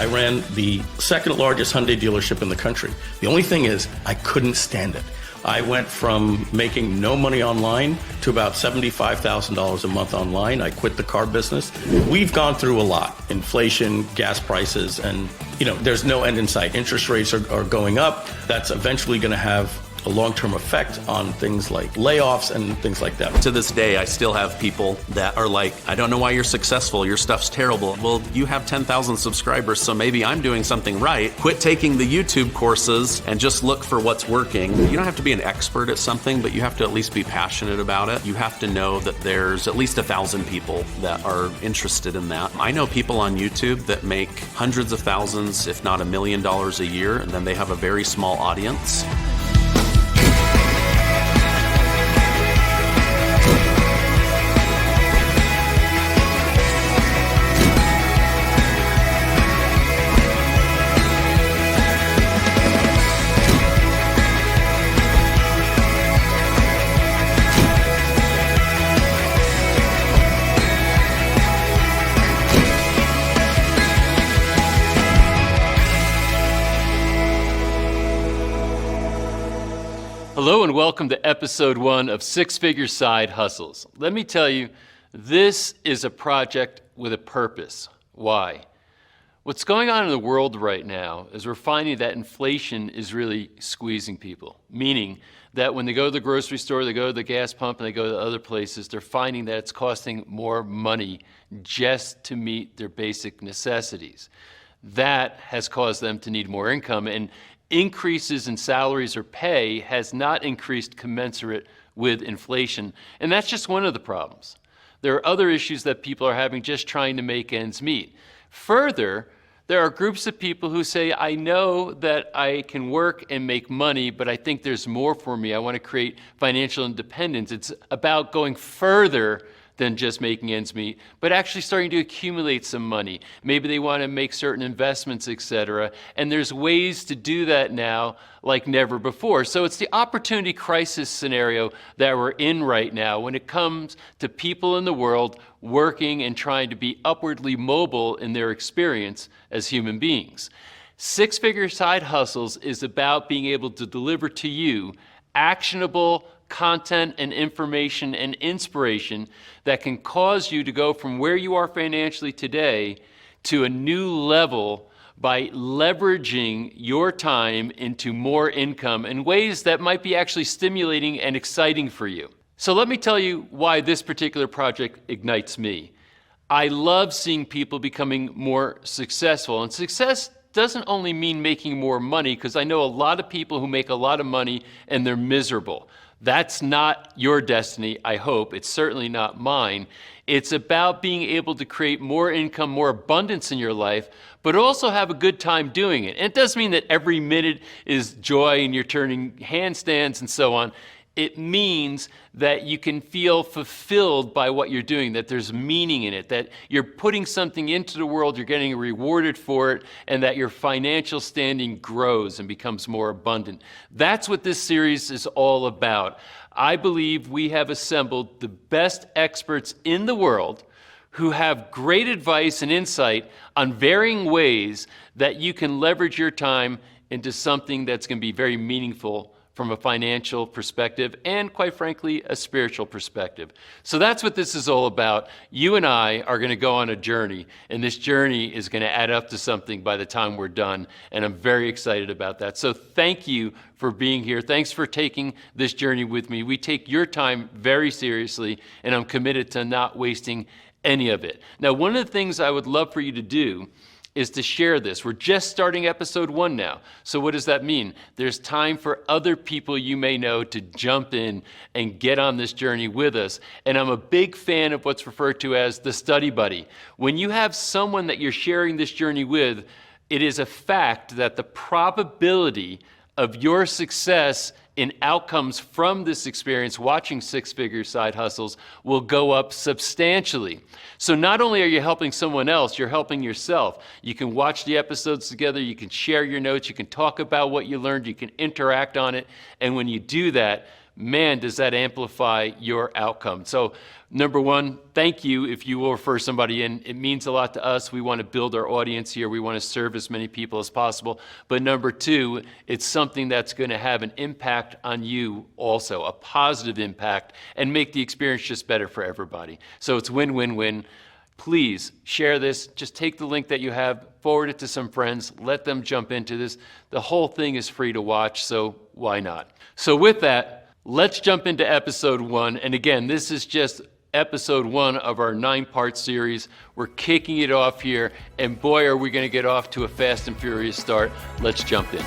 I ran the second largest Hyundai dealership in the country. The only thing is, I couldn't stand it. I went from making no money online to about $75,000 a month online. I quit the car business. We've gone through a lot. Inflation, gas prices, and there's no end in sight. Interest rates are going up. That's eventually going to have a long-term effect on things like layoffs and things like that. To this day, I still have people that are like, I don't know why you're successful, your stuff's terrible. Well, you have 10,000 subscribers, so maybe I'm doing something right. Quit taking the YouTube courses and just look for what's working. You don't have to be an expert at something, but you have to at least be passionate about it. You have to know that there's at least 1,000 people that are interested in that. I know people on YouTube that make hundreds of thousands, if not $1 million a year, and then they have a very small audience. Hello and welcome to episode 1 of Six Figure Side Hustles. Let me tell you, this is a project with a purpose. Why? What's going on in the world right now is we're finding that inflation is really squeezing people, meaning that when they go to the grocery store, they go to the gas pump, and they go to other places, they're finding that it's costing more money just to meet their basic necessities. That has caused them to need more income, and increases in salaries or pay has not increased commensurate with inflation. And that's just one of the problems. There are other issues that people are having just trying to make ends meet. Further, there are groups of people who say, I know that I can work and make money, but I think there's more for me. I want to create financial independence. It's about going further than just making ends meet, but actually starting to accumulate some money. Maybe they want to make certain investments, etc. And there's ways to do that now like never before. So it's the opportunity crisis scenario that we're in right now when it comes to people in the world working and trying to be upwardly mobile in their experience as human beings. Six Figure Side Hustles is about being able to deliver to you actionable content and information and inspiration that can cause you to go from where you are financially today to a new level by leveraging your time into more income in ways that might be actually stimulating and exciting for you. So let me tell you why this particular project ignites me. I love seeing people becoming more successful, and success doesn't only mean making more money, because I know a lot of people who make a lot of money and they're miserable. That's not your destiny, I hope. It's certainly not mine. It's about being able to create more income, more abundance in your life, but also have a good time doing it. And it doesn't mean that every minute is joy and you're turning handstands and so on. It means that you can feel fulfilled by what you're doing, that there's meaning in it, that you're putting something into the world, you're getting rewarded for it, and that your financial standing grows and becomes more abundant. That's what this series is all about. I believe we have assembled the best experts in the world who have great advice and insight on varying ways that you can leverage your time into something that's going to be very meaningful from a financial perspective and, quite frankly, a spiritual perspective. So that's what this is all about. You and I are going to go on a journey, and this journey is going to add up to something by the time we're done, and I'm very excited about that. So thank you for being here. Thanks for taking this journey with me. We take your time very seriously, and I'm committed to not wasting any of it. Now, one of the things I would love for you to do is to share this. We're just starting episode 1 now. So what does that mean? There's time for other people you may know to jump in and get on this journey with us. And I'm a big fan of what's referred to as the study buddy. When you have someone that you're sharing this journey with, it is a fact that the probability of your success in outcomes from this experience, watching Six Figure Side Hustles, will go up substantially. So not only are you helping someone else, you're helping yourself. You can watch the episodes together, you can share your notes, you can talk about what you learned, you can interact on it, and when you do that, man, does that amplify your outcome. So number one, thank you if you will refer somebody in. It means a lot to us. We want to build our audience here. We want to serve as many people as possible. But number two, it's something that's going to have an impact on you also, a positive impact, and make the experience just better for everybody. So it's win-win-win. Please share this. Just take the link that you have, forward it to some friends, let them jump into this. The whole thing is free to watch, so why not? So with that, let's jump into episode 1. And again, this is just episode 1 of our 9-part series. We're kicking it off here, and boy, are we going to get off to a fast and furious start. Let's jump in.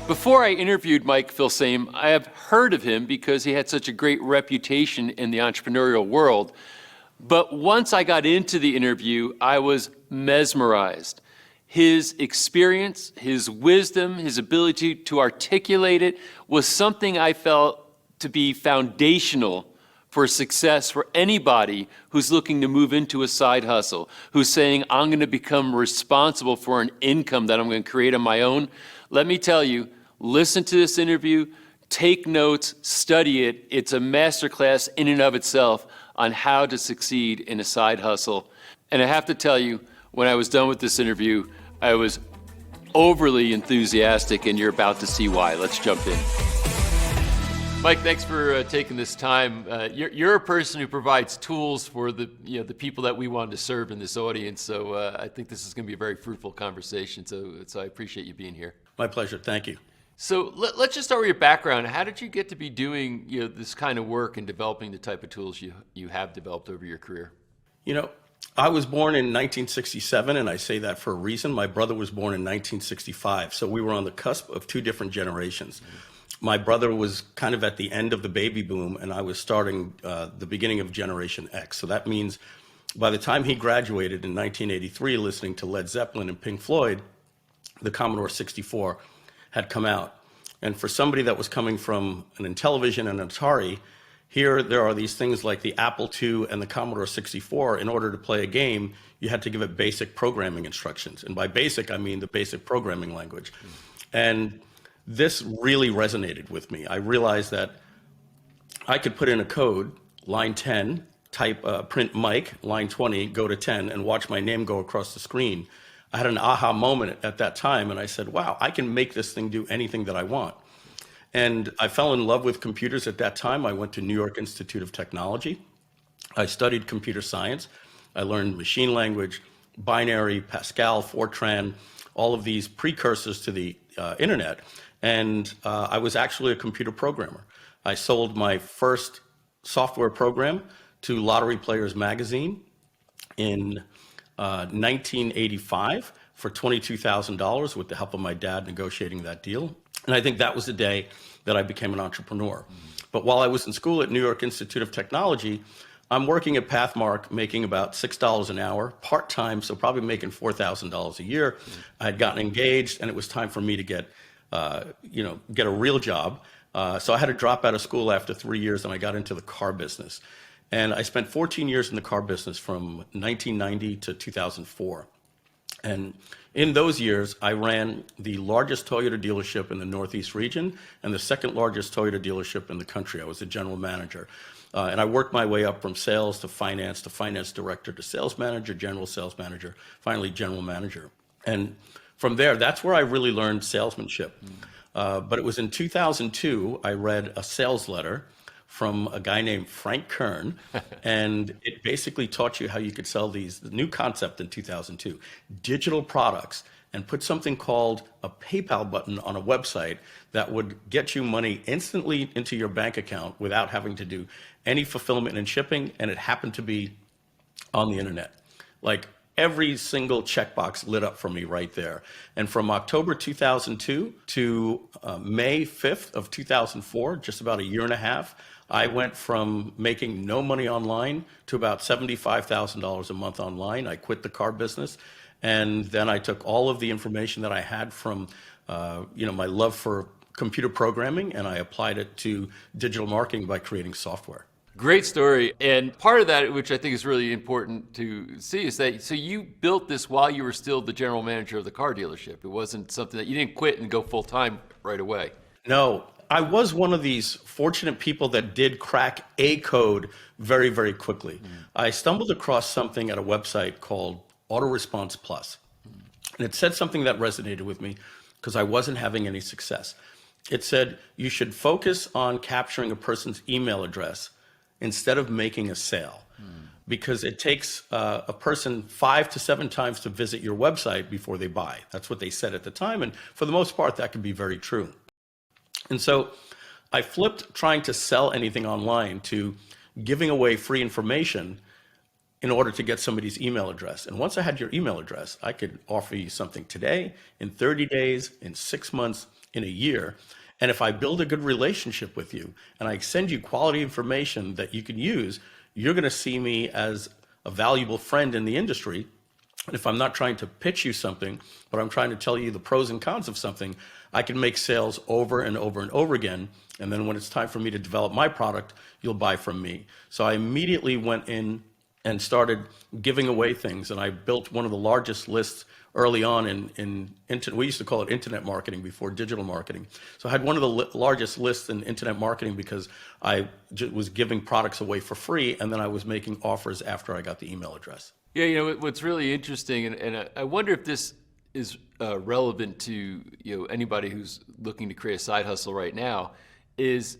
Before I interviewed Mike Filsaime, I have heard of him because he had such a great reputation in the entrepreneurial world. But once I got into the interview, I was mesmerized. His experience, his wisdom, his ability to articulate it was something I felt to be foundational for success for anybody who's looking to move into a side hustle, who's saying, I'm going to become responsible for an income that I'm going to create on my own. Let me tell you, listen to this interview, take notes, study it. It's a masterclass in and of itself on how to succeed in a side hustle. And I have to tell you, when I was done with this interview, I was overly enthusiastic, and you're about to see why. Let's jump in. Mike, thanks for taking this time. You're a person who provides tools for the people that we want to serve in this audience. So I think this is going to be a very fruitful conversation. So I appreciate you being here. My pleasure. Thank you. So let's just start with your background. How did you get to be doing this kind of work and developing the type of tools you have developed over your career? I was born in 1967, and I say that for a reason. My brother was born in 1965, so we were on the cusp of two different generations. My brother was kind of at the end of the baby boom, and I was starting the beginning of Generation X. So that means by the time he graduated in 1983, listening to Led Zeppelin and Pink Floyd, the Commodore 64 had come out. And for somebody that was coming from an Intellivision and an Atari, here there are these things like the Apple II and the Commodore 64. In order to play a game, you had to give it basic programming instructions. And by basic, I mean the basic programming language. And this really resonated with me. I realized that I could put in a code, line 10, type print Mike, line 20, go to 10, and watch my name go across the screen. I had an aha moment at that time, and I said, wow, I can make this thing do anything that I want. And I fell in love with computers at that time. I went to New York Institute of Technology. I studied computer science. I learned machine language, binary, Pascal, Fortran, all of these precursors to the internet. And I was actually a computer programmer. I sold my first software program to Lottery Players Magazine in 1985 for $22,000 with the help of my dad negotiating that deal. And I think that was the day that I became an entrepreneur. But while I was in school at New York Institute of Technology, I'm working at Pathmark, making about $6 an hour, part-time, so probably making $4,000 a year. I had gotten engaged, and it was time for me to get a real job. So I had to drop out of school after 3 years, and I got into the car business. And I spent 14 years in the car business from 1990 to 2004. And in those years, I ran the largest Toyota dealership in the Northeast region and the second largest Toyota dealership in the country. I was the general manager. And I worked my way up from sales to finance director to sales manager, general sales manager, finally general manager. And from there, that's where I really learned salesmanship. But it was in 2002, I read a sales letter from a guy named Frank Kern, and it basically taught you how you could sell the new concept in 2002, digital products, and put something called a PayPal button on a website that would get you money instantly into your bank account without having to do any fulfillment and shipping, and it happened to be on the internet. Like every single checkbox lit up for me right there. And from October 2002 to May 5th of 2004, just about a year and a half, I went from making no money online to about $75,000 a month online. I quit the car business. And then I took all of the information that I had from my love for computer programming and I applied it to digital marketing by creating software. Great story. And part of that, which I think is really important to see, is that so you built this while you were still the general manager of the car dealership. It wasn't something that you didn't quit and go full time right away. No, I was one of these fortunate people that did crack a code very, very quickly. I stumbled across something at a website called Autoresponse Plus. And it said something that resonated with me because I wasn't having any success. It said, you should focus on capturing a person's email address instead of making a sale. Because it takes a person 5 to 7 times to visit your website before they buy. That's what they said at the time. And for the most part, that can be very true. And so I flipped trying to sell anything online to giving away free information in order to get somebody's email address. And once I had your email address, I could offer you something today, in 30 days, in 6 months, in a year. And if I build a good relationship with you and I send you quality information that you can use, you're going to see me as a valuable friend in the industry. And if I'm not trying to pitch you something, but I'm trying to tell you the pros and cons of something, I can make sales over and over and over again. And then when it's time for me to develop my product, you'll buy from me. So I immediately went in and started giving away things. And I built one of the largest lists early on in we used to call it internet marketing before digital marketing. So I had one of the largest lists in internet marketing because I was giving products away for free. And then I was making offers after I got the email address. Yeah, you know, what's really interesting, and I wonder if this is relevant to anybody who's looking to create a side hustle right now, is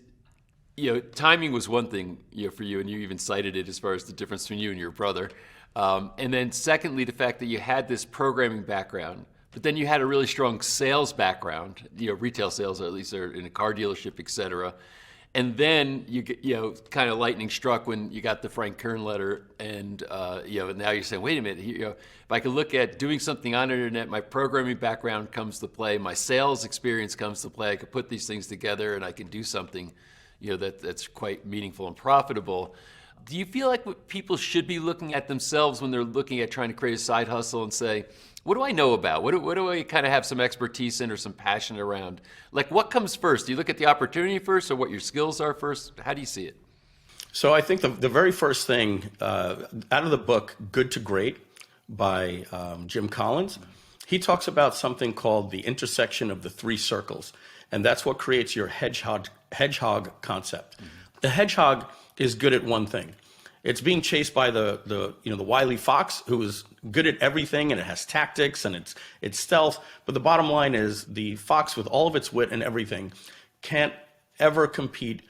timing was one thing for you, and you even cited it as far as the difference between you and your brother. And then secondly, the fact that you had this programming background, but then you had a really strong sales background, retail sales, at least, or in a car dealership, et cetera. And then you get, kind of lightning struck when you got the Frank Kern letter, and now you're saying, wait a minute, if I could look at doing something on the internet, my programming background comes to play, my sales experience comes to play. I could put these things together, and I can do something, that's quite meaningful and profitable. Do you feel like what people should be looking at themselves when they're looking at trying to create a side hustle and say, what do I know about? What do I kind of have some expertise in or some passion around? Like, what comes first? Do you look at the opportunity first or what your skills are first? How do you see it? So I think the very first thing out of the book, Good to Great by Jim Collins, he talks about something called the intersection of the 3 circles. And that's what creates your hedgehog concept. The hedgehog is good at one thing. It's being chased by the wily fox, who is good at everything, and it has tactics and it's stealth. But the bottom line is the fox, with all of its wit and everything, can't ever compete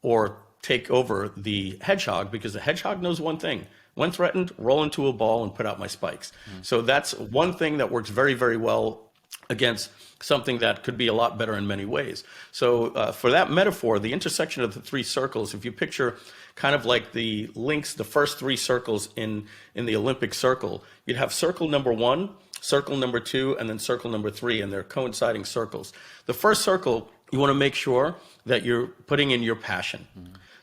or take over the hedgehog, because the hedgehog knows one thing: when threatened, roll into a ball and put out my spikes. So that's one thing that works very, very well against something that could be a lot better in many ways. So for that metaphor, the intersection of the 3 circles, if you picture kind of like the links, the first 3 circles in the Olympic circle, you'd have circle number 1, circle number 2, and then circle number 3, and they're coinciding circles. The first circle, you want to make sure that you're putting in your passion.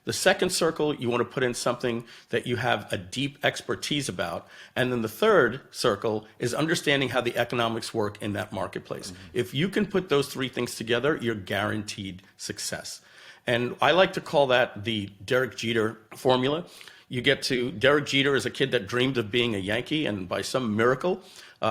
The second circle, you want to put in something that you have a deep expertise about. And then the third circle is understanding how the economics work in that marketplace. If you can put those 3 things together, you're guaranteed success. And I like to call that the Derek Jeter formula. You get to, Derek Jeter is a kid that dreamed of being a Yankee, and by some miracle,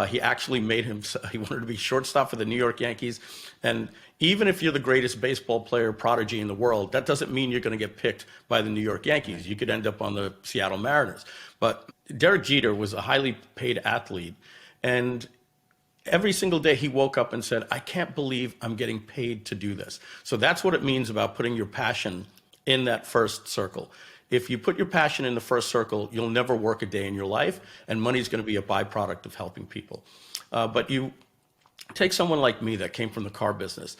he actually he wanted to be shortstop for the New York Yankees. And even if you're the greatest baseball player prodigy in the world, that doesn't mean you're going to get picked by the New York Yankees. You could end up on the Seattle Mariners. But Derek Jeter was a highly paid athlete, and every single day he woke up and said, I can't believe I'm getting paid to do this. So that's what it means about putting your passion in that first circle. If you put your passion in the first circle, you'll never work a day in your life, and money is going to be a byproduct of helping people. But you take someone like me that came from the car business.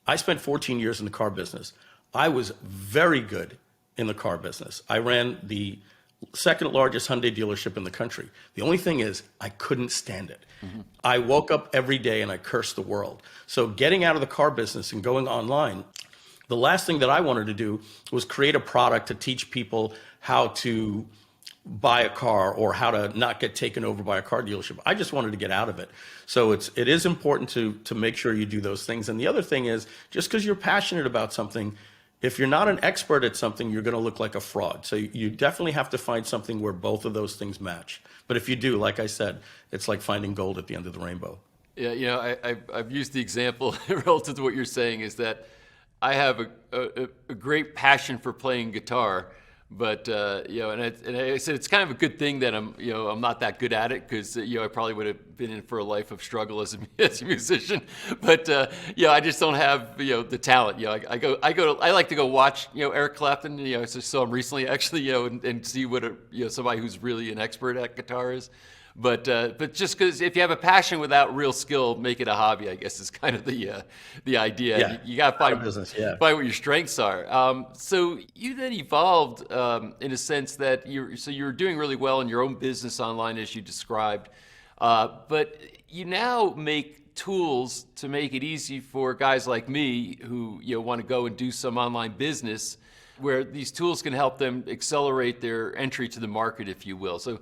I spent 14 years in the car business. I was very good in the car business. I ran the second largest Hyundai dealership in the country. The only thing is, I couldn't stand it. I woke up every day and I cursed the world. So getting out of the car business and going online, the last thing that I wanted to do was create a product to teach people how to buy a car or how to not get taken over by a car dealership. I just wanted to get out of it. So it is important to make sure you do those things. And the other thing is, just because you're passionate about something, if you're not an expert at something, you're going to look like a fraud. So you definitely have to find something where both of those things match. But if you do, like I said, it's like finding gold at the end of the rainbow. Yeah, you know, I've used the example relative to what you're saying is that I have a great passion for playing guitar, but you know, and I said it's kind of a good thing that I'm not that good at it, because I probably would have been in for a life of struggle as a musician. But I just don't have the talent. I like to go watch Eric Clapton. I just saw him recently actually and see what somebody who's really an expert at guitar is. But just because if you have a passion without real skill, make it a hobby, I guess is kind of the idea. Yeah. You got to find what your strengths are. So you then evolved in a sense that you're doing really well in your own business online, as you described, but you now make tools to make it easy for guys like me who want to go and do some online business, where these tools can help them accelerate their entry to the market, if you will. So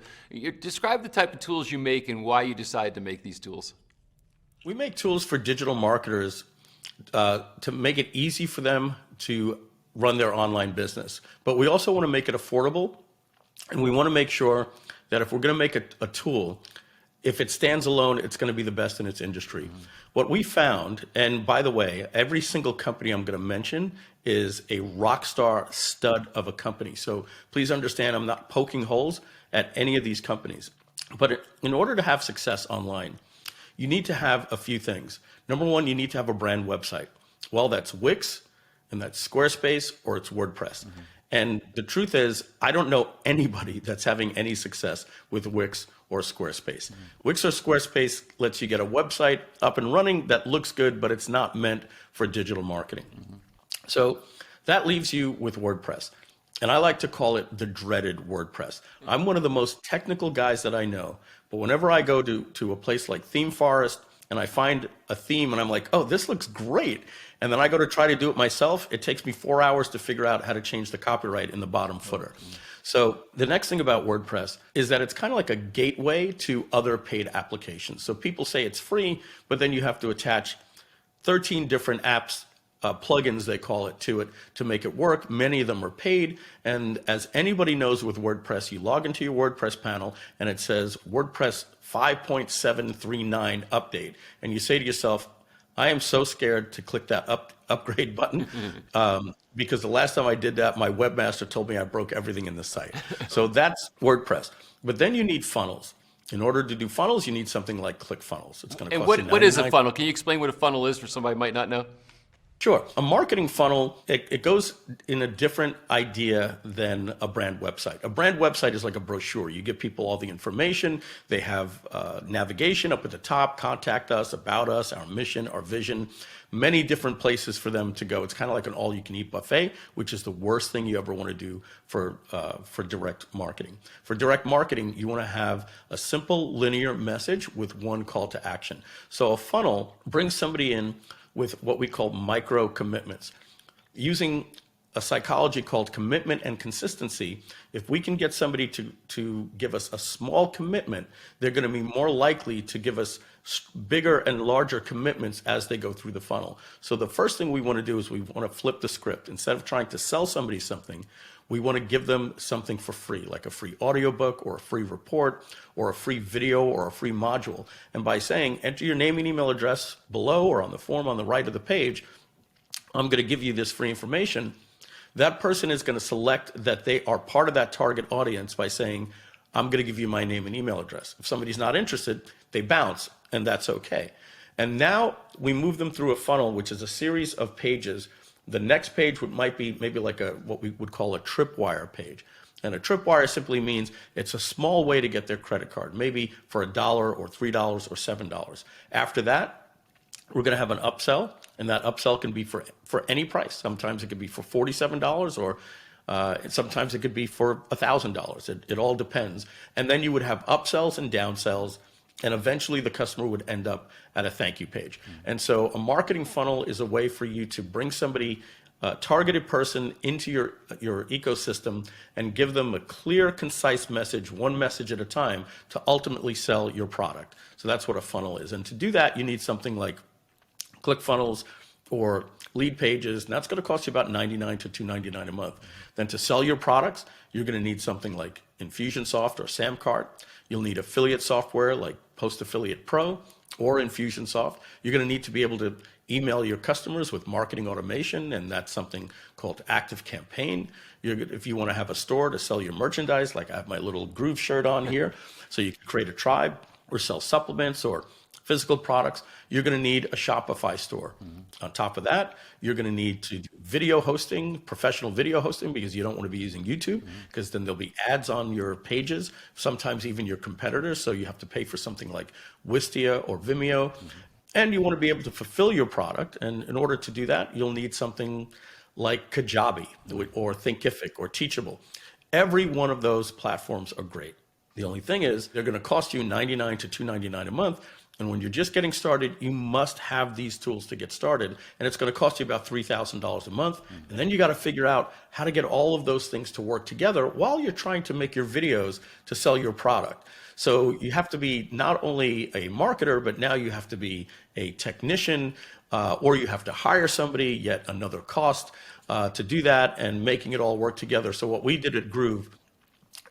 describe the type of tools you make and why you decide to make these tools. We make tools for digital marketers to make it easy for them to run their online business. But we also want to make it affordable, and we want to make sure that if we're going to make a tool, if it stands alone, it's going to be the best in its industry. Mm-hmm. What we found, and by the way, every single company I'm going to mention is a rock star stud of a company. So please understand, I'm not poking holes at any of these companies. But in order to have success online, you need to have a few things. Number one, you need to have a brand website. Well, that's Wix, and that's Squarespace, or it's WordPress. Mm-hmm. And the truth is, I don't know anybody that's having any success with Wix or Squarespace. Mm-hmm. Wix or Squarespace lets you get a website up and running that looks good, but it's not meant for digital marketing. Mm-hmm. So that leaves you with WordPress. And I like to call it the dreaded WordPress. I'm one of the most technical guys that I know, but whenever I go to a place like Theme Forest and I find a theme and I'm like, oh, this looks great, and then I go to try to do it myself, it takes me 4 hours to figure out how to change the copyright in the bottom footer. So the next thing about WordPress is that it's kind of like a gateway to other paid applications. So people say it's free, but then you have to attach 13 different apps, plugins they call it, to make it work. Many of them are paid. And as anybody knows with WordPress, you log into your WordPress panel and it says WordPress 5.739 update. And you say to yourself, I am so scared to click that upgrade button because the last time I did that, my webmaster told me I broke everything in the site. So that's WordPress. But then you need funnels. In order to do funnels, you need something like ClickFunnels. It's going to cost you $99. And what is a funnel? Can you explain what a funnel is for somebody who might not know? Sure. A marketing funnel, it goes in a different idea than a brand website. A brand website is like a brochure. You give people all the information. They have navigation up at the top, contact us, about us, our mission, our vision, many different places for them to go. It's kind of like an all-you-can-eat buffet, which is the worst thing you ever want to do for direct marketing. For direct marketing, you want to have a simple linear message with one call to action. So a funnel brings somebody in with what we call micro commitments. Using a psychology called commitment and consistency, if we can get somebody to give us a small commitment, they're going to be more likely to give us bigger and larger commitments as they go through the funnel. So the first thing we want to do is we want to flip the script. Instead of trying to sell somebody something, we want to give them something for free, like a free audiobook or a free report or a free video or a free module. And by saying, enter your name and email address below or on the form on the right of the page, I'm going to give you this free information, that person is going to select that they are part of that target audience by saying, I'm going to give you my name and email address. If somebody's not interested, they bounce, and that's okay. And now we move them through a funnel, which is a series of pages. The next page might be maybe like what we would call a tripwire page. And a tripwire simply means it's a small way to get their credit card, maybe for $1 or $3 or $7. After that, we're going to have an upsell, and that upsell can be for any price. Sometimes it could be for $47 or sometimes it could be for $1,000. It all depends. And then you would have upsells and downsells, and eventually the customer would end up at a thank you page. Mm-hmm. And so a marketing funnel is a way for you to bring somebody a targeted person into your ecosystem and give them a clear, concise message, one message at a time, to ultimately sell your product. So that's what a funnel is. And to do that, you need something like ClickFunnels or Lead Pages, and that's going to cost you about $99 to $299 a month. Then to sell your products, you're going to need something like Infusionsoft or Samcart. You'll need affiliate software like Post Affiliate Pro or Infusionsoft. You're going to need to be able to email your customers with marketing automation, and that's something called ActiveCampaign. If you want to have a store to sell your merchandise, like I have my little Groove shirt on here, so you can create a tribe or sell supplements or physical products, you're going to need a Shopify store. On top of that, you're going to need to do video hosting, professional video hosting, because you don't want to be using YouTube, because then there'll be ads on your pages, sometimes even your competitors. So you have to pay for something like Wistia or Vimeo. And you want to be able to fulfill your product. And in order to do that, you'll need something like Kajabi or Thinkific or Teachable. Every one of those platforms are great. The only thing is they're going to cost you $99 to $299 a month. And when you're just getting started, you must have these tools to get started. And it's going to cost you about $3,000 a month. And then you got to figure out how to get all of those things to work together while you're trying to make your videos to sell your product. So you have to be not only a marketer, but now you have to be a technician, or you have to hire somebody, yet another cost to do that, and making it all work together. So what we did at Groove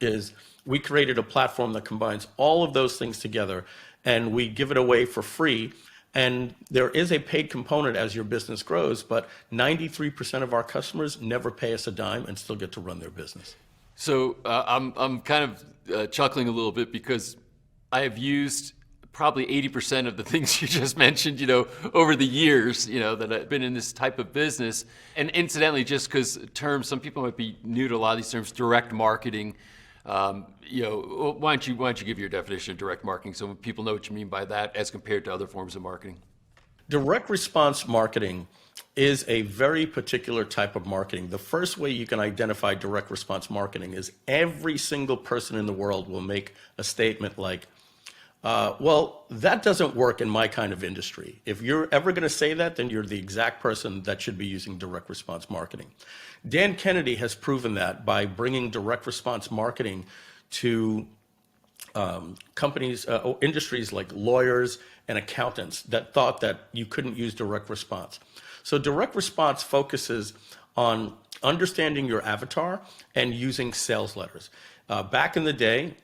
is we created a platform that combines all of those things together, and we give it away for free. And there is a paid component as your business grows, but 93% of our customers never pay us a dime and still get to run their business. So I'm kind of chuckling a little bit, because I have used probably 80% of the things you just mentioned, over the years, that I've been in this type of business. And incidentally, just because terms, some people might be new to a lot of these terms, direct marketing. Why don't you give your definition of direct marketing so people know what you mean by that as compared to other forms of marketing? Direct response marketing is a very particular type of marketing. The first way you can identify direct response marketing is every single person in the world will make a statement like, well, that doesn't work in my kind of industry. If you're ever going to say that, then you're the exact person that should be using direct response marketing. Dan Kennedy has proven that by bringing direct response marketing to companies, industries like lawyers and accountants that thought that you couldn't use direct response. So direct response focuses on understanding your avatar and using sales letters. Back in the day,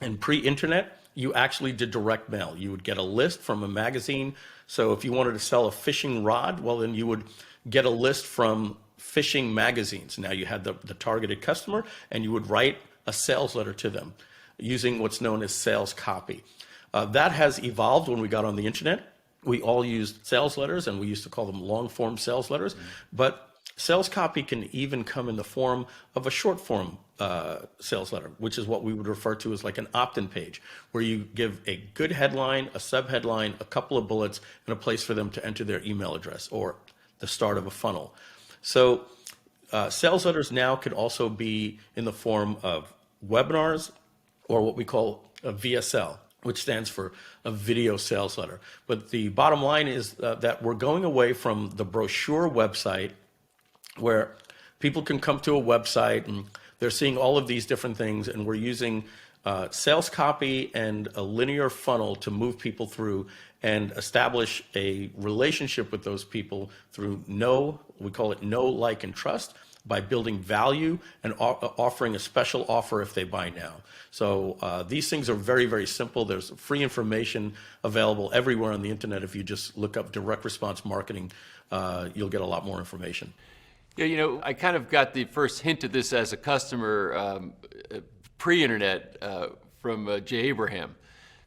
in pre-internet, you actually did direct mail. You would get a list from a magazine. So if you wanted to sell a fishing rod, well, then you would get a list from fishing magazines. Now you had the targeted customer, and you would write a sales letter to them using what's known as sales copy. That has evolved when we got on the internet. We all used sales letters, and we used to call them long form sales letters. But sales copy can even come in the form of a short form sales letter, which is what we would refer to as like an opt-in page, where you give a good headline, a sub-headline, a couple of bullets, and a place for them to enter their email address, or the start of a funnel. So sales letters now could also be in the form of webinars, or what we call a VSL, which stands for a video sales letter. But the bottom line is that we're going away from the brochure website, where people can come to a website and they're seeing all of these different things, and we're using sales copy and a linear funnel to move people through and establish a relationship with those people through we call it know, like, and trust, by building value and offering a special offer if they buy now. So these things are very, very simple. There's free information available everywhere on the internet. If you just look up direct response marketing, you'll get a lot more information. Yeah, I kind of got the first hint of this as a customer pre-internet from Jay Abraham.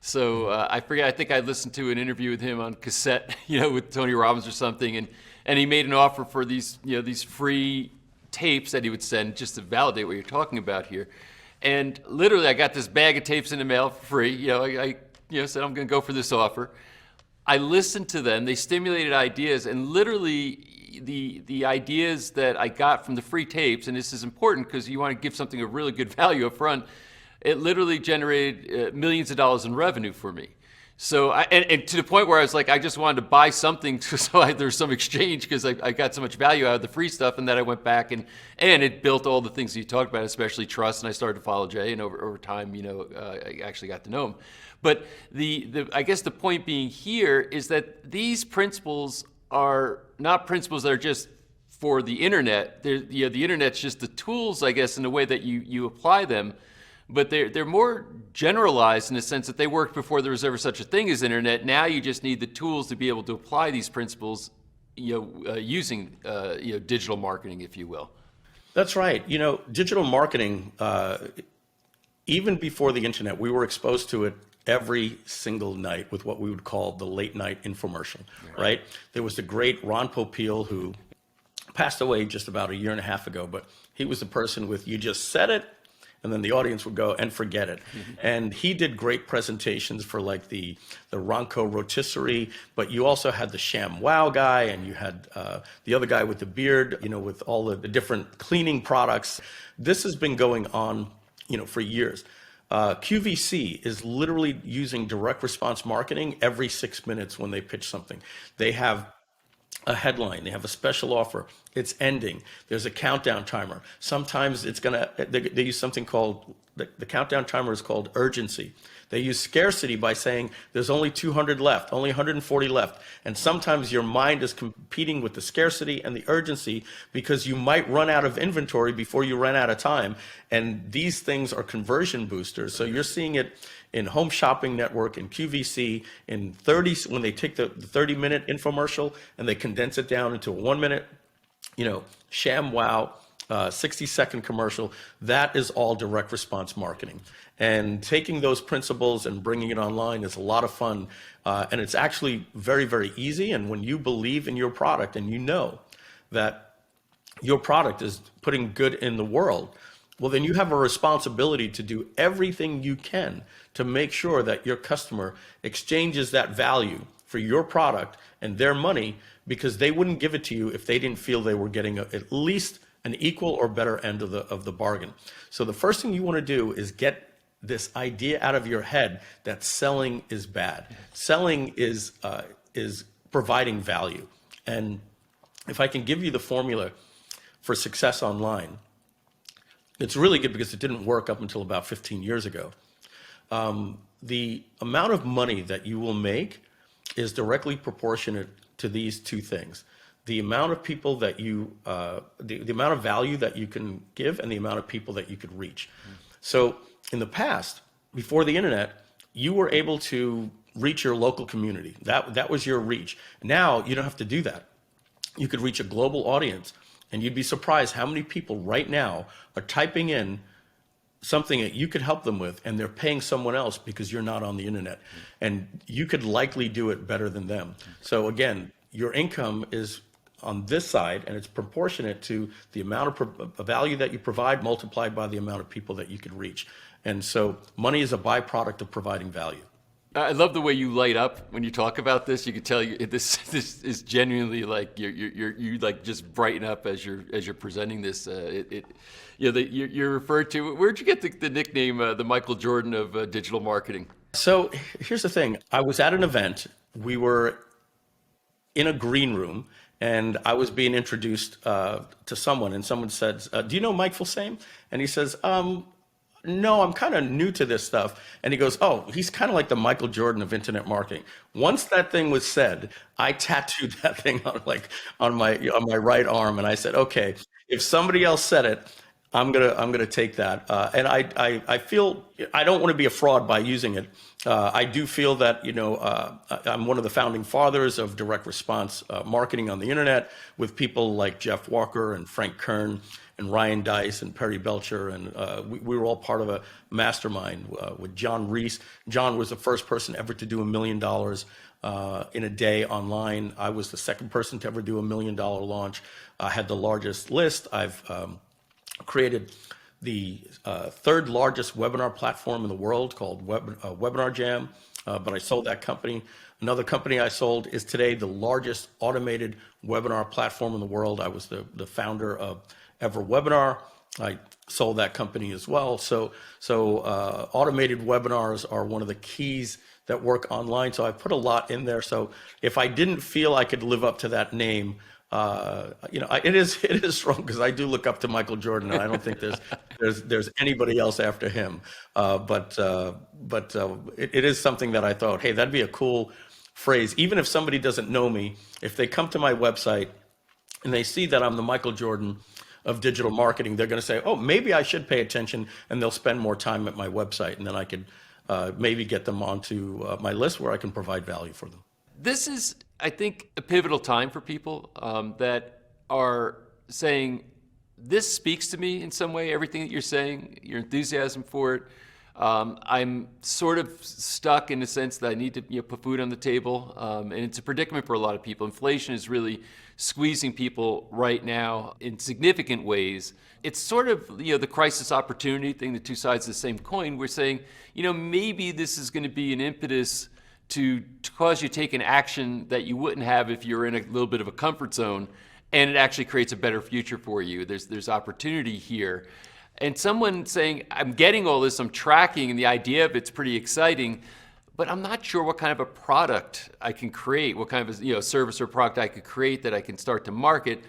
So I think I listened to an interview with him on cassette, with Tony Robbins or something, and he made an offer for these, these free tapes that he would send just to validate what you're talking about here. And literally, I got this bag of tapes in the mail for free. I said I'm going to go for this offer. I listened to them. They stimulated ideas, and literally the ideas that I got from the free tapes, and this is important because you want to give something of really good value up front, it literally generated millions of dollars in revenue for me. So and to the point where I was like, I just wanted to buy something there's some exchange because I got so much value out of the free stuff, and then I went back and it built all the things you talked about, especially trust, and I started to follow Jay, and over time, I actually got to know him. But I guess the point being here is that these principles are not principles that are just for the internet. The internet's just the tools, I guess, in the way that you apply them. But they're more generalized in the sense that they worked before there was ever such a thing as internet. Now you just need the tools to be able to apply these principles, using digital marketing, if you will. That's right. Digital marketing, even before the internet, we were exposed to it every single night with what we would call the late night infomercial, right? There was the great Ron Popeil, who passed away just about a year and a half ago, but he was the person with "you just said it," and then the audience would go and forget it. And he did great presentations for like the Ronco rotisserie, but you also had the Sham Wow guy, and you had the other guy with the beard, with all the different cleaning products. This has been going on, for years. QVC is literally using direct response marketing every 6 minutes when they pitch something. They have a headline, they have a special offer, it's ending, there's a countdown timer. Sometimes they use something called, the countdown timer is called urgency. They use scarcity by saying there's only 200 left, only 140 left. And sometimes your mind is competing with the scarcity and the urgency because you might run out of inventory before you run out of time. And these things are conversion boosters. So you're seeing it in Home Shopping Network, in QVC, in 30, when they take the 30-minute infomercial and they condense it down into a 1 minute, Sham Wow, 60-second commercial. That is all direct response marketing. And taking those principles and bringing it online is a lot of fun. And it's actually very, very easy. And when you believe in your product and you know that your product is putting good in the world, well, then you have a responsibility to do everything you can to make sure that your customer exchanges that value for your product and their money, because they wouldn't give it to you if they didn't feel they were getting at least an equal or better end of the bargain. So the first thing you want to do is get this idea out of your head that selling is bad. Selling is providing value. And if I can give you the formula for success online, it's really good because it didn't work up until about 15 years ago. The amount of money that you will make is directly proportionate to these two things: the amount of people that you, the amount of value that you can give, and the amount of people that you could reach. So in the past, before the internet, you were able to reach your local community. That was your reach. Now you don't have to do that. You could reach a global audience, and you'd be surprised how many people right now are typing in something that you could help them with, and they're paying someone else because you're not on the internet. And you could likely do it better than them. So again, your income is on this side, and it's proportionate to the amount of value that you provide multiplied by the amount of people that you could reach. And so money is a byproduct of providing value. I love the way you light up when you talk about this. You can tell this is genuinely like you like just brighten up as you're presenting this. You're referred to. Where'd you get the nickname, the Michael Jordan of digital marketing? So here's the thing. I was at an event. We were in a green room, and I was being introduced to someone, and someone said, "Do you know Mike Filsaime?" And he says, "No, I'm kind of new to this stuff." And he goes, "Oh, he's kind of like the Michael Jordan of internet marketing." Once that thing was said, I tattooed that thing on my right arm, and I said, "Okay, if somebody else said it, I'm gonna take that." And I feel I don't want to be a fraud by using it. I do feel that I'm one of the founding fathers of direct response marketing on the internet, with people like Jeff Walker and Frank Kern and Ryan Dice and Perry Belcher, and we were all part of a mastermind with John Reese. John was the first person ever to do $1 million in a day online. I was the second person to ever do $1 million launch. I had the largest list. I've created the third largest webinar platform in the world called Webinar Jam, but I sold that company. Another company I sold is today the largest automated webinar platform in the world. I was the founder of EverWebinar. I sold that company as well. So automated webinars are one of the keys that work online. So I put a lot in there. So if I didn't feel I could live up to that name, it is strong because I do look up to Michael Jordan, and I don't think there's anybody else after him. But it is something that I thought, hey, that'd be a cool phrase. Even if somebody doesn't know me, if they come to my website and they see that I'm the Michael Jordan of digital marketing, they're going to say, oh, maybe I should pay attention, and they'll spend more time at my website, and then I could maybe get them onto my list where I can provide value for them. This is, I think, a pivotal time for people that are saying, this speaks to me in some way, everything that you're saying, your enthusiasm for it. I'm sort of stuck in the sense that I need to put food on the table, and it's a predicament for a lot of people. Inflation is really squeezing people right now in significant ways. It's sort of the crisis opportunity thing, the two sides of the same coin. We're saying, maybe this is going to be an impetus to cause you to take an action that you wouldn't have if you're in a little bit of a comfort zone, and it actually creates a better future for you. There's opportunity here. And someone saying, I'm getting all this, I'm tracking, and the idea of it's pretty exciting, but I'm not sure what kind of a product I can create, what kind of a service or product I could create that I can start to market.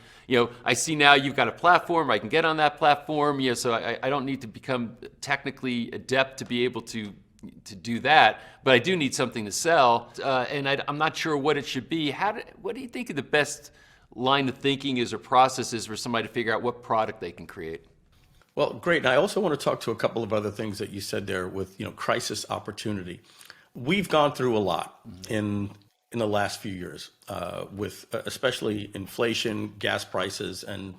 I see now you've got a platform, I can get on that platform, so I don't need to become technically adept to be able to do that, but I do need something to sell, and I'm not sure what it should be. What do you think of the best line of thinking is or process is for somebody to figure out what product they can create? Well, great. And I also want to talk to a couple of other things that you said there with, crisis opportunity. We've gone through a lot in the last few years with especially inflation, gas prices, and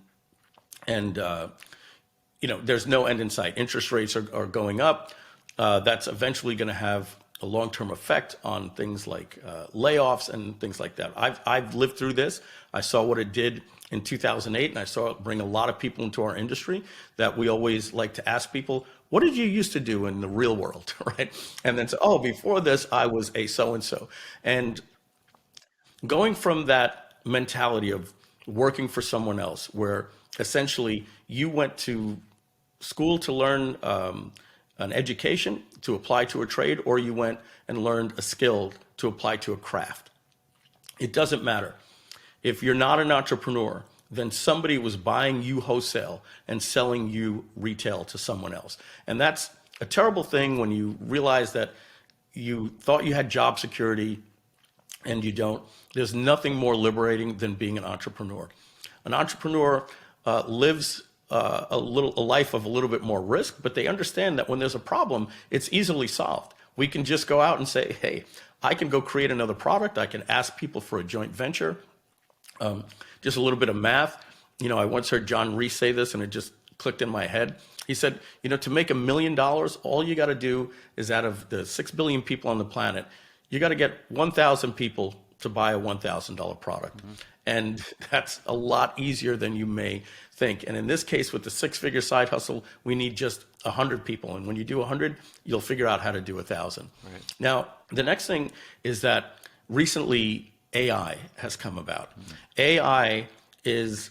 there's no end in sight. Interest rates are going up. That's eventually going to have a long-term effect on things like layoffs and things like that. I've lived through this. I saw what it did in 2008, and I saw it bring a lot of people into our industry that we always like to ask people, what did you used to do in the real world, right? And then say, oh, before this, I was a so-and-so. And going from that mentality of working for someone else, where essentially you went to school to learn an education to apply to a trade, or you went and learned a skill to apply to a craft. It doesn't matter. If you're not an entrepreneur, then somebody was buying you wholesale and selling you retail to someone else. And that's a terrible thing when you realize that you thought you had job security and you don't. There's nothing more liberating than being an entrepreneur. An entrepreneur lives a life of a little bit more risk, but they understand that when there's a problem, it's easily solved. We can just go out and say, hey, I can go create another product. I can ask people for a joint venture. Just a little bit of math. I once heard John Reese say this, and it just clicked in my head. He said, to make $1 million, all you got to do is, out of the 6 billion people on the planet, you got to get 1,000 people to buy a $1,000 product. Mm-hmm. And that's a lot easier than you may think. And in this case, with the 6-figure side hustle, we need just 100 people. And when you do 100, you'll figure out how to do 1,000. Right. Now, the next thing is that recently AI has come about. Mm-hmm. AI is,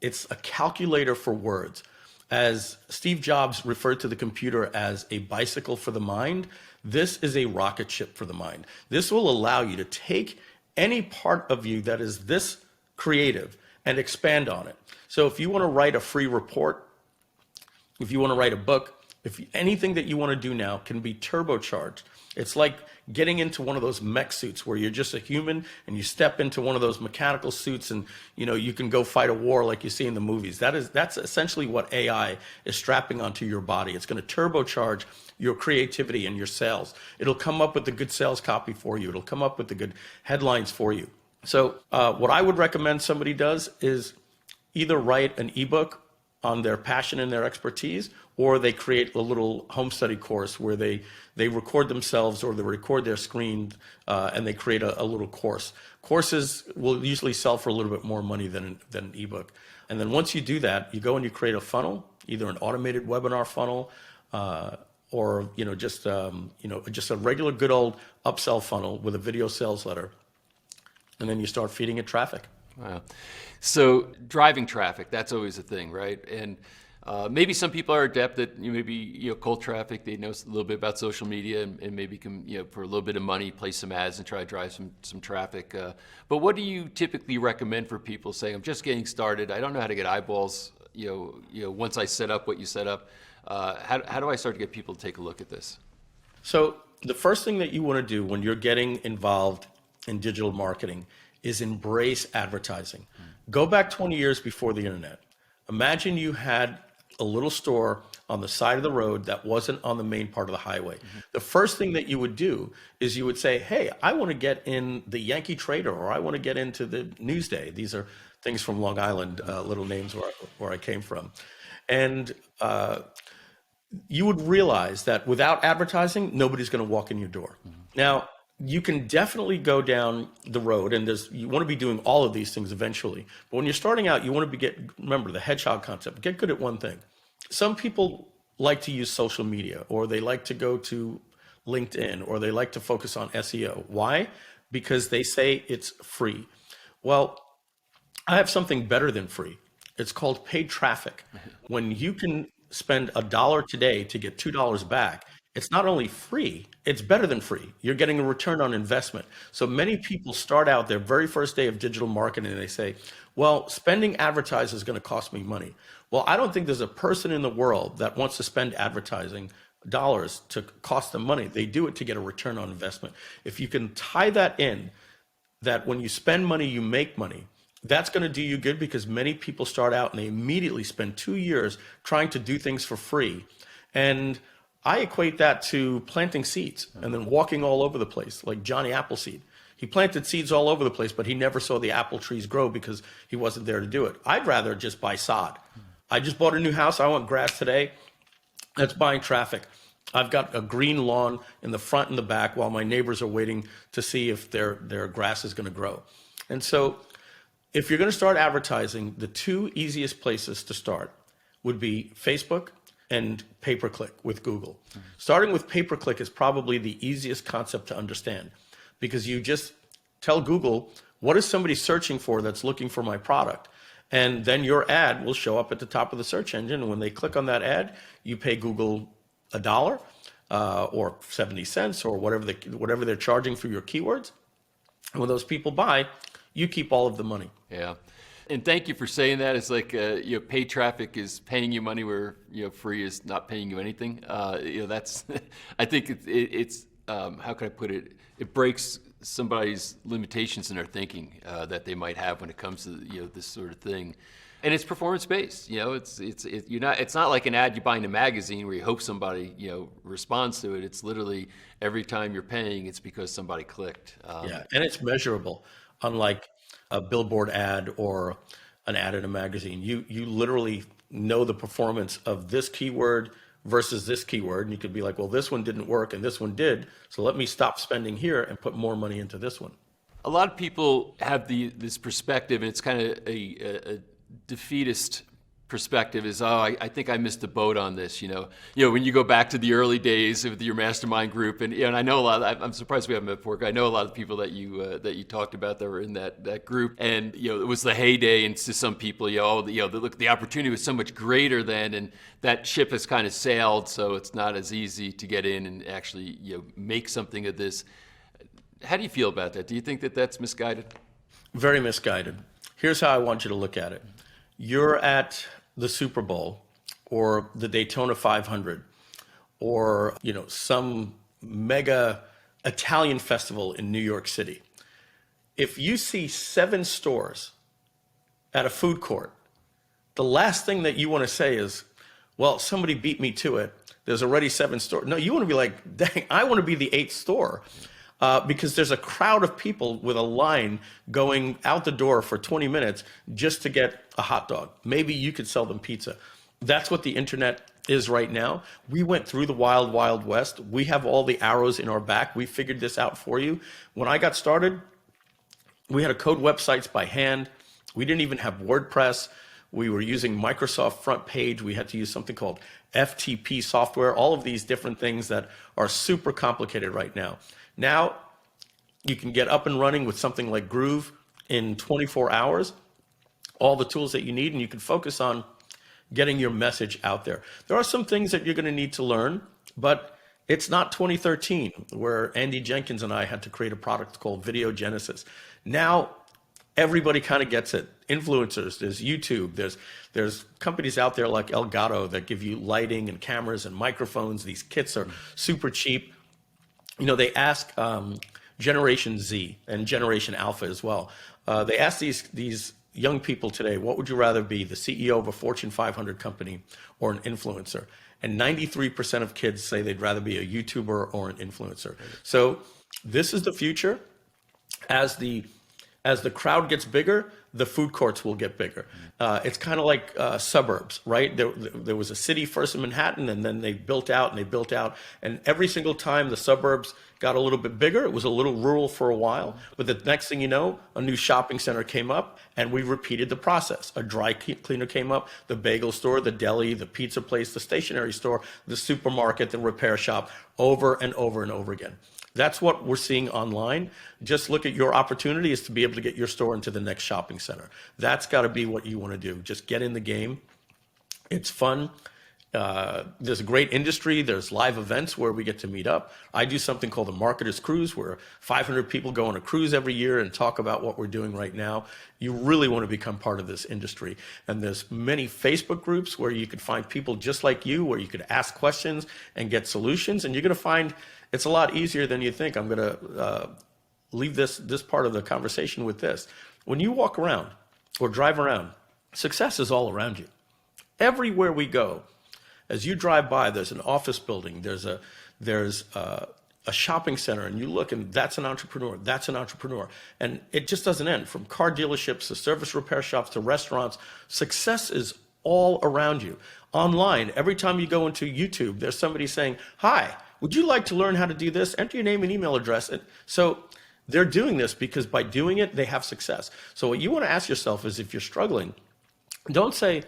it's a calculator for words. As Steve Jobs referred to the computer as a bicycle for the mind, this is a rocket ship for the mind. This will allow you to take any part of you that is this creative and expand on it. So if you want to write a free report, if you want to write a book, anything that you want to do now can be turbocharged. It's like getting into one of those mech suits where you're just a human and you step into one of those mechanical suits and you can go fight a war like you see in the movies. That's essentially what AI is strapping onto your body. It's going to turbocharge your creativity and your sales. It'll come up with the good sales copy for you. It'll come up with the good headlines for you. So what I would recommend somebody does is either write an ebook on their passion and their expertise, or they create a little home study course where they record themselves or they record their screen and they create a little course. Courses will usually sell for a little bit more money than an ebook. And then once you do that, you go and you create a funnel, either an automated webinar funnel or just a regular good old upsell funnel with a video sales letter. And then you start feeding it traffic. Wow. So driving traffic, that's always a thing, right? And Maybe some people are adept at maybe cold traffic. They know a little bit about social media and maybe can for a little bit of money place some ads and try to drive some traffic. But what do you typically recommend for people saying, I'm just getting started, I don't know how to get eyeballs, once I set up what you set up, how do I start to get people to take a look at this? So the first thing that you want to do when you're getting involved in digital marketing is embrace advertising. Go back 20 years before the internet. Imagine you had a little store on the side of the road that wasn't on the main part of the highway. The first thing that you would do is you would say, hey, I want to get in the Yankee Trader, or I want to get into the Newsday. These are things from Long Island, little names where I came from. And you would realize that without advertising, nobody's going to walk in your door. Now, you can definitely go down the road, and you want to be doing all of these things eventually. But when you're starting out, you want to remember the hedgehog concept. Get good at one thing. Some people like to use social media, or they like to go to LinkedIn, or they like to focus on SEO. Why? Because they say it's free. Well, I have something better than free. It's called paid traffic. When you can spend $1 today to get $2 back, it's not only free, it's better than free. You're getting a return on investment. So many people start out their very first day of digital marketing and they say, well, spending advertising is going to cost me money. Well, I don't think there's a person in the world that wants to spend advertising dollars to cost them money. They do it to get a return on investment. If you can tie that in, that when you spend money, you make money, that's going to do you good, because many people start out and they immediately spend 2 years trying to do things for free. And I equate that to planting seeds and then walking all over the place, like Johnny Appleseed. He planted seeds all over the place, but he never saw the apple trees grow because he wasn't there to do it. I'd rather just buy sod. I just bought a new house. I want grass today. That's buying traffic. I've got a green lawn in the front and the back while my neighbors are waiting to see if their grass is going to grow. And so if you're going to start advertising, the two easiest places to start would be Facebook and pay-per-click with Google. Starting with pay-per-click is probably the easiest concept to understand, because you just tell Google, what is somebody searching for that's looking for my product? And then your ad will show up at the top of the search engine. And when they click on that ad, you pay Google $1 or 70 cents or whatever they're charging for your keywords. And when those people buy, you keep all of the money. Yeah. And thank you for saying that. It's like, paid traffic is paying you money where, free is not paying you anything. That's, I think it's how can I put it? It breaks somebody's limitations in their thinking that they might have when it comes to, this sort of thing. And it's performance based. It's not like an ad you buy in a magazine where you hope somebody, responds to it. It's literally every time you're paying, it's because somebody clicked. Yeah, and it's measurable. Unlike a billboard ad or an ad in a magazine, you literally know the performance of this keyword versus this keyword, and you could be like, well, this one didn't work and this one did, so let me stop spending here and put more money into this one. A lot of people have this perspective, and it's kind of a defeatist perspective, is, I think I missed the boat on this. When you go back to the early days of your mastermind group, and I know a lot. I'm surprised we haven't met before. I know a lot of people that you talked about that were in that group, and it was the heyday. And to some people, the opportunity was so much greater then, and that ship has kind of sailed. So it's not as easy to get in and actually make something of this. How do you feel about that? Do you think that that's misguided? Very misguided. Here's how I want you to look at it. You're at the Super Bowl or the Daytona 500 or, some mega Italian festival in New York City. If you see 7 stores at a food court, the last thing that you want to say is, well, somebody beat me to it. There's already 7 stores. No, you want to be like, dang, I want to be the 8th store. Because there's a crowd of people with a line going out the door for 20 minutes just to get a hot dog. Maybe you could sell them pizza. That's what the internet is right now. We went through the wild, wild west. We have all the arrows in our back. We figured this out for you. When I got started, we had to code websites by hand. We didn't even have WordPress. We were using Microsoft Front Page. We had to use something called FTP software, all of these different things that are super complicated right now. Now, you can get up and running with something like Groove in 24 hours, all the tools that you need, and you can focus on getting your message out there. There are some things that you're going to need to learn, but it's not 2013 where Andy Jenkins and I had to create a product called Video Genesis. Now everybody kind of gets it. Influencers, there's YouTube, there's companies out there like Elgato that give you lighting and cameras and microphones. These kits are super cheap. You know, they ask Generation Z and Generation Alpha as well. They ask these young people today, what would you rather be, the CEO of a Fortune 500 company or an influencer? And 93% of kids say they'd rather be a YouTuber or an influencer. So this is the future. As the crowd gets bigger, the food courts will get bigger. It's kind of like suburbs, right? There was a city first in Manhattan, and then they built out and they built out. And every single time the suburbs got a little bit bigger, it was a little rural for a while. But the next thing you know, a new shopping center came up, and we repeated the process. A dry cleaner came up, the bagel store, the deli, the pizza place, the stationery store, the supermarket, the repair shop, over and over and over again. That's what we're seeing online. Just look at your opportunity is to be able to get your store into the next shopping center. That's got to be what you want to do. Just get in the game. It's fun. There's a great industry. There's live events where we get to meet up. I do something called the Marketers Cruise, where 500 people go on a cruise every year and talk about what we're doing right now. You really want to become part of this industry. And there's many Facebook groups where you could find people just like you, where you could ask questions and get solutions. And you're going to find it's a lot easier than you think. I'm going to leave this part of the conversation with this. When you walk around or drive around, success is all around you. Everywhere we go, as you drive by, there's an office building, there's a shopping center, and you look, and that's an entrepreneur, that's an entrepreneur. And it just doesn't end. From car dealerships to service repair shops to restaurants, success is all around you. Online, every time you go into YouTube, there's somebody saying, hi, would you like to learn how to do this? Enter your name and email address. And so they're doing this because by doing it, they have success. So what you want to ask yourself is, if you're struggling, don't say,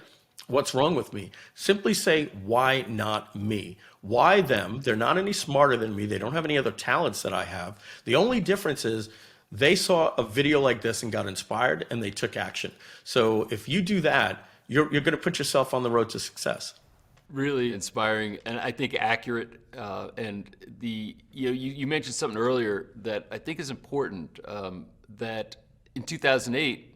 what's wrong with me? Simply say, why not me? Why them? They're not any smarter than me. They don't have any other talents that I have. The only difference is they saw a video like this and got inspired and they took action. So if you do that, you're going to put yourself on the road to success. Really inspiring, and I think accurate. And you mentioned something earlier that I think is important. That in 2008,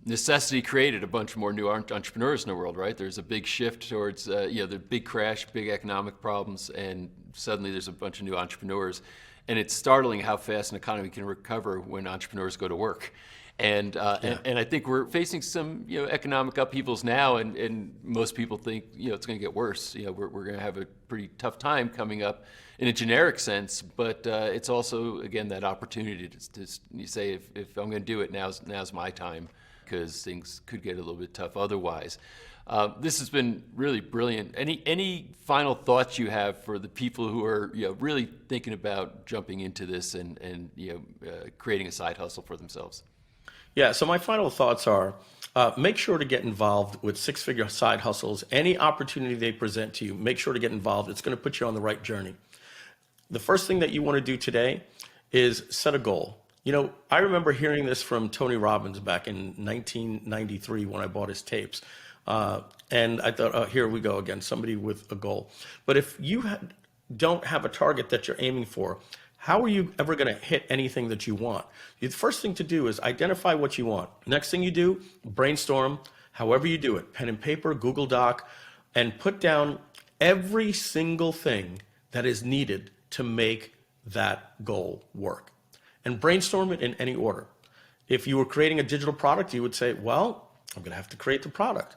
necessity created a bunch more new entrepreneurs in the world. Right? There's a big shift towards the big crash, big economic problems, and suddenly there's a bunch of new entrepreneurs. And it's startling how fast an economy can recover when entrepreneurs go to work. And I think we're facing some economic upheavals now, and most people think it's going to get worse. We're going to have a pretty tough time coming up in a generic sense, but it's also again that opportunity to you say if I'm going to do it, now's my time, because things could get a little bit tough otherwise. This has been really brilliant. Any final thoughts you have for the people who are really thinking about jumping into this and creating a side hustle for themselves? Yeah, so my final thoughts are, make sure to get involved with six-figure side hustles. Any opportunity they present to you, make sure to get involved. It's going to put you on the right journey. The first thing that you want to do today is set a goal. I remember hearing this from Tony Robbins back in 1993 when I bought his tapes. And I thought, oh, here we go again, somebody with a goal. But if you don't have a target that you're aiming for, how are you ever going to hit anything that you want? The first thing to do is identify what you want. Next thing you do, brainstorm, however you do it, pen and paper, Google Doc, and put down every single thing that is needed to make that goal work. And brainstorm it in any order. If you were creating a digital product, you would say, well, I'm going to have to create the product.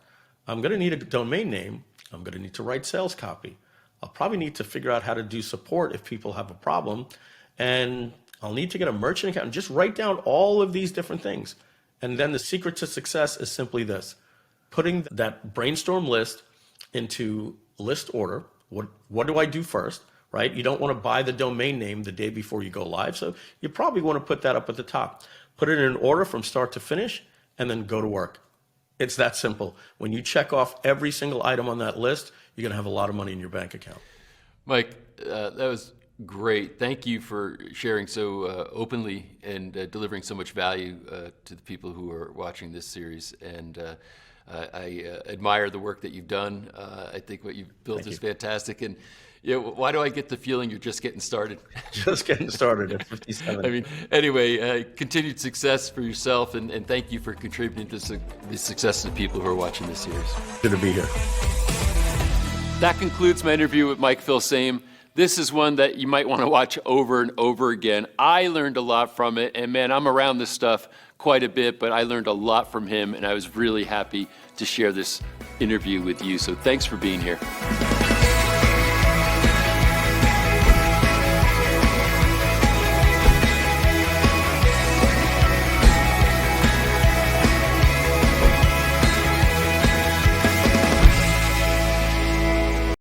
I'm going to need a domain name. I'm going to need to write sales copy. I'll probably need to figure out how to do support if people have a problem. And I'll need to get a merchant account and just write down all of these different things. And then the secret to success is simply this: putting that brainstorm list into list order. What do I do first, right? You don't want to buy the domain name the day before you go live. So you probably want to put that up at the top. Put it in order from start to finish, and then go to work. It's that simple. When you check off every single item on that list, you're going to have a lot of money in your bank account. Mike, that was great. Thank you for sharing so openly and delivering so much value to the people who are watching this series. And I admire the work that you've done. I think what you've built is fantastic. And why do I get the feeling you're just getting started? Just getting started at 57. I mean, anyway, continued success for yourself, and thank you for contributing to the success of the people who are watching this series. Good to be here. That concludes my interview with Mike Filsaime. This is one that you might want to watch over and over again. I learned a lot from it, and man, I'm around this stuff quite a bit, but I learned a lot from him, and I was really happy to share this interview with you. So thanks for being here.